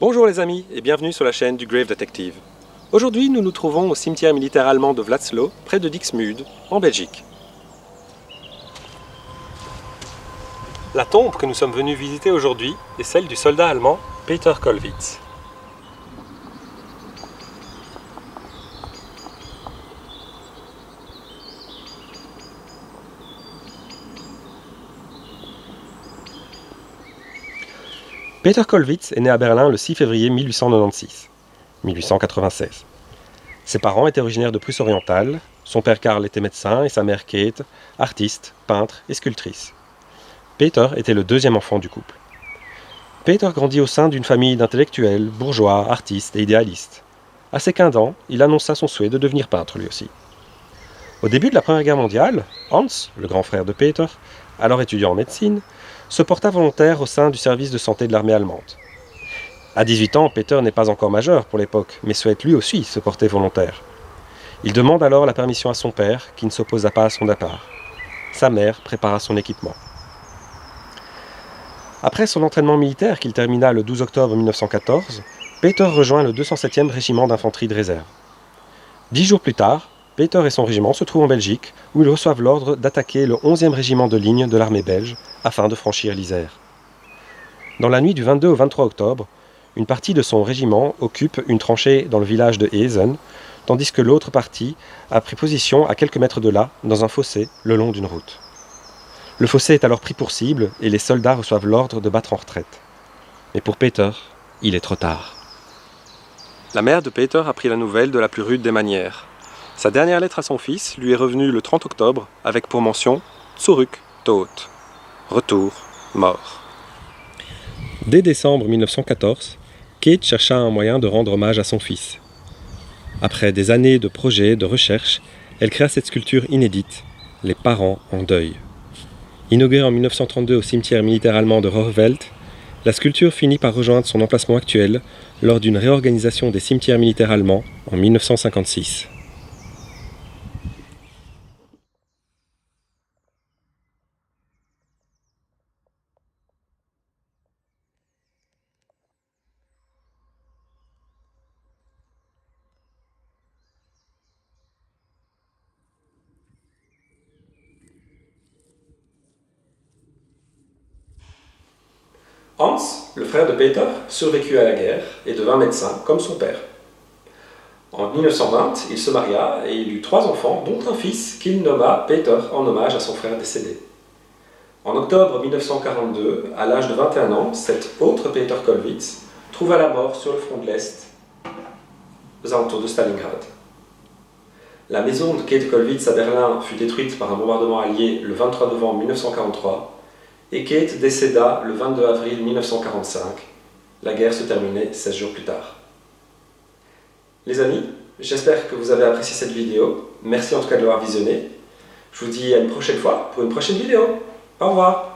Bonjour les amis et bienvenue sur la chaîne du Grave Detective. Aujourd'hui nous nous trouvons au cimetière militaire allemand de Wlatzlow, près de Dixmude, en Belgique. La tombe que nous sommes venus visiter aujourd'hui est celle du soldat allemand Peter Kollwitz. Peter Kollwitz est né à Berlin le 6 février 1896. Ses parents étaient originaires de Prusse orientale, son père Karl était médecin et sa mère Kate, artiste, peintre et sculptrice. Peter était le deuxième enfant du couple. Peter grandit au sein d'une famille d'intellectuels, bourgeois, artistes et idéalistes. À ses 15 ans, il annonça son souhait de devenir peintre lui aussi. Au début de la Première Guerre mondiale, Hans, le grand frère de Peter, alors étudiant en médecine, se porta volontaire au sein du service de santé de l'armée allemande. À 18 ans, Peter n'est pas encore majeur pour l'époque, mais souhaite lui aussi se porter volontaire. Il demande alors la permission à son père, qui ne s'opposa pas à son départ. Sa mère prépara son équipement. Après son entraînement militaire qu'il termina le 12 octobre 1914, Peter rejoint le 207e régiment d'infanterie de réserve. 10 jours plus tard, Peter et son régiment se trouvent en Belgique, où ils reçoivent l'ordre d'attaquer le 11e régiment de ligne de l'armée belge afin de franchir l'Isère. Dans la nuit du 22 au 23 octobre, une partie de son régiment occupe une tranchée dans le village de Heesen, tandis que l'autre partie a pris position à quelques mètres de là, dans un fossé, le long d'une route. Le fossé est alors pris pour cible et les soldats reçoivent l'ordre de battre en retraite. Mais pour Peter, il est trop tard. La mère de Peter a pris la nouvelle de la plus rude des manières. Sa dernière lettre à son fils lui est revenue le 30 octobre avec pour mention « Zurück, tot » retour, mort. Dès décembre 1914, Kate chercha un moyen de rendre hommage à son fils. Après des années de projets, de recherches, elle créa cette sculpture inédite, Les parents en deuil. Inaugurée en 1932 au cimetière militaire allemand de Rohwelt, la sculpture finit par rejoindre son emplacement actuel lors d'une réorganisation des cimetières militaires allemands en 1956. Hans, le frère de Peter, survécut à la guerre et devint médecin comme son père. En 1920, il se maria et il eut 3 enfants, dont un fils qu'il nomma Peter en hommage à son frère décédé. En octobre 1942, à l'âge de 21 ans, cet autre Peter Kollwitz trouva la mort sur le front de l'Est, aux alentours de Stalingrad. La maison de Kate Kollwitz à Berlin fut détruite par un bombardement allié le 23 novembre 1943 et Kate décéda le 22 avril 1945. La guerre se terminait 16 jours plus tard. Les amis, j'espère que vous avez apprécié cette vidéo. Merci en tout cas de l'avoir visionnée. Je vous dis à une prochaine fois pour une prochaine vidéo. Au revoir.